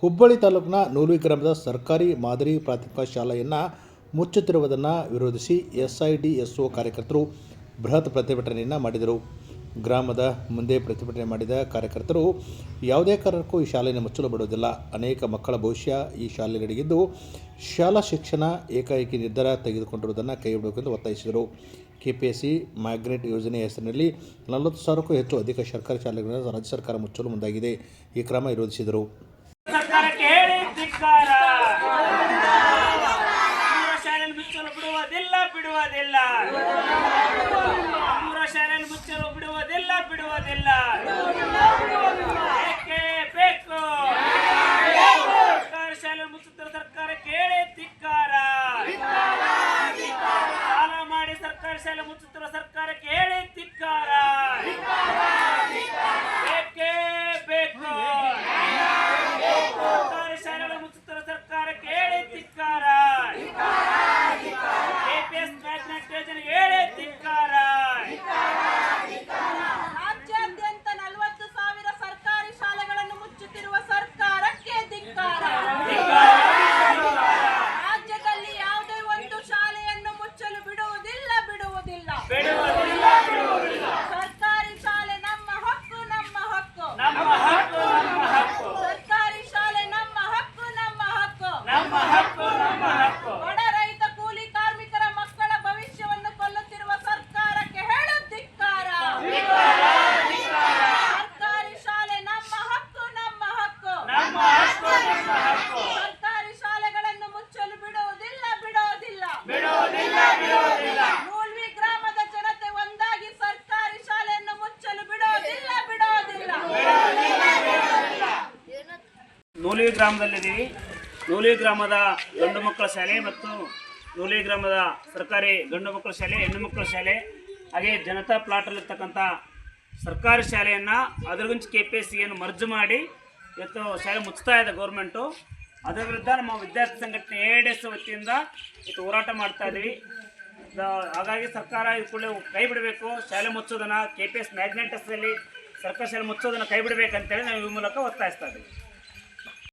ಹುಬ್ಬಳ್ಳಿ ತಾಲೂಕಿನ ನೂಲ್ವಿ ಗ್ರಾಮದ ಸರ್ಕಾರಿ ಮಾದರಿ ಪ್ರಾಥಮಿಕ ಶಾಲೆಯನ್ನು ಮುಚ್ಚುತ್ತಿರುವುದನ್ನು ವಿರೋಧಿಸಿ SIDSO ಕಾರ್ಯಕರ್ತರು ಬೃಹತ್ ಪ್ರತಿಭಟನೆಯನ್ನು ಮಾಡಿದರು. ಗ್ರಾಮದ ಮುಂದೆ ಪ್ರತಿಭಟನೆ ಮಾಡಿದ ಕಾರ್ಯಕರ್ತರು ಯಾವುದೇ ಕಾರಣಕ್ಕೂ ಈ ಶಾಲೆಯನ್ನು ಮುಚ್ಚಲು ಬಿಡುವುದಿಲ್ಲ, ಅನೇಕ ಮಕ್ಕಳ ಭವಿಷ್ಯ ಈ ಶಾಲೆ ನಡೆಗಿದ್ದು ಶಾಲಾ ಶಿಕ್ಷಣ ಏಕಾಏಕಿ ನಿರ್ಧಾರ ತೆಗೆದುಕೊಂಡಿರುವುದನ್ನು ಕೈಬಿಡಬೇಕೆಂದು ಒತ್ತಾಯಿಸಿದರು. KPSC ಮ್ಯಾಗ್ನೆಟ್ ಯೋಜನೆ ಹೆಸರಿನಲ್ಲಿ 40,000ಕ್ಕೂ ಹೆಚ್ಚು ಅಧಿಕ ಸರ್ಕಾರಿ ಶಾಲೆಗಳನ್ನು ರಾಜ್ಯ ಸರ್ಕಾರ ಮುಚ್ಚಲು ಮುಂದಾಗಿದೆ. ಈ ಕ್ರಮ ವಿರೋಧಿಸಿದರು. ಶಾಲೆ ಮುಚ್ಚುತ್ತಿರುವ ಸರ್ಕಾರಕ್ಕೆ ಹೇಳಿ ಧಿಕ್ಕಾರ. ಬೇಕೇ ಬೇಕು. ಸರ್ಕಾರಿ ಶಾಲೆಗಳ ಮುಚ್ಚುತ್ತಿರುವ ಸರ್ಕಾರಕ್ಕೆ ಹೇಳಿ ಧಿಕ್ಕಾರ. KPS ಮ್ಯಾಗ್ನೆಟ್ ಯೋಜನೆಗೆ ಹೇಳಿ ಧಿಕ್ಕಾರ. ರಾಜ್ಯಾದ್ಯಂತ 40,000 ಸರ್ಕಾರಿ ಶಾಲೆಗಳನ್ನು ಮುಚ್ಚುತ್ತಿರುವ ಸರ್ಕಾರಕ್ಕೆ ಧಿಕ್ಕಾರ. ರಾಜ್ಯದಲ್ಲಿ ಯಾವುದೇ ಒಂದು ಶಾಲೆಯನ್ನು ಮುಚ್ಚಲು ಬಿಡುವುದಿಲ್ಲ. ಸರ್ಕಾರಿ ಶಾಲೆ ನಮ್ಮ ಹಕ್ಕು, ನಮ್ಮ ಹಕ್ಕು. ಸರ್ಕಾರಿ ಶಾಲೆ ನಮ್ಮ ಹಕ್ಕು, ನಮ್ಮ ಹಕ್ಕು. ಬಡ ರೈತ ಕೂಲಿ ಕಾರ್ಮಿಕರ ಮಕ್ಕಳ ಭವಿಷ್ಯವನ್ನು ಕೊಲ್ಲುತ್ತಿರುವ ಸರ್ಕಾರಕ್ಕೆ ಹೇಳು ಧಿಕ್ಕಾರ. ಸರ್ಕಾರಿ ಶಾಲೆ ನಮ್ಮ ಹಕ್ಕು, ನಮ್ಮ ಹಕ್ಕು. ಸರ್ಕಾರಿ ಶಾಲೆಗಳನ್ನು ಮುಚ್ಚಲು ಬಿಡುವುದಿಲ್ಲ. ನೂಲ್ವಿ ಗ್ರಾಮದ ಜನತೆ ಒಂದಾಗಿ ಸರ್ಕಾರಿ ಶಾಲೆಯನ್ನು ಮುಚ್ಚಲು ಬಿಡುವುದಿಲ್ಲ. ನೂಲ್ವಿ ಗ್ರಾಮದಲ್ಲಿದ್ದೀವಿ. ನೂಲ್ವಿ ಗ್ರಾಮದ ಗಂಡು ಮಕ್ಕಳ ಶಾಲೆ ಮತ್ತು ನೂಲ್ವಿ ಗ್ರಾಮದ ಸರ್ಕಾರಿ ಗಂಡು ಮಕ್ಕಳ ಶಾಲೆ, ಹೆಣ್ಣು ಮಕ್ಕಳ ಶಾಲೆ, ಹಾಗೆ ಜನತಾ ಪ್ಲಾಟಲ್ಲಿರ್ತಕ್ಕಂಥ ಸರ್ಕಾರಿ ಶಾಲೆಯನ್ನು ಅದರಗುಂಚು KPSCಯನ್ನು ಮರ್ಜ್ ಮಾಡಿ ಇವತ್ತು ಶಾಲೆ ಮುಚ್ತಾ ಇದೆ ಗೌರ್ಮೆಂಟು. ಅದರ ವಿರುದ್ಧ ನಮ್ಮ ವಿದ್ಯಾರ್ಥಿ ಸಂಘಟನೆ AIDS ವತಿಯಿಂದ ಇವತ್ತು ಹೋರಾಟ ಮಾಡ್ತಾ ಇದ್ದೀವಿ. ಹಾಗಾಗಿ ಸರ್ಕಾರ ಇದು ಕೂಡಲೇ ಕೈ ಬಿಡಬೇಕು, ಶಾಲೆ ಮುಚ್ಚೋದನ್ನು KPS ಮ್ಯಾಗ್ನೆಟಸ್ನಲ್ಲಿ ಸರ್ಕಾರಿ ಶಾಲೆ ಮುಚ್ಚೋದನ್ನು ಕೈ ಬಿಡಬೇಕಂತೇಳಿ ನಾವು ಈ ಮೂಲಕ ಒತ್ತಾಯಿಸ್ತಾ ಇದ್ದೀವಿ.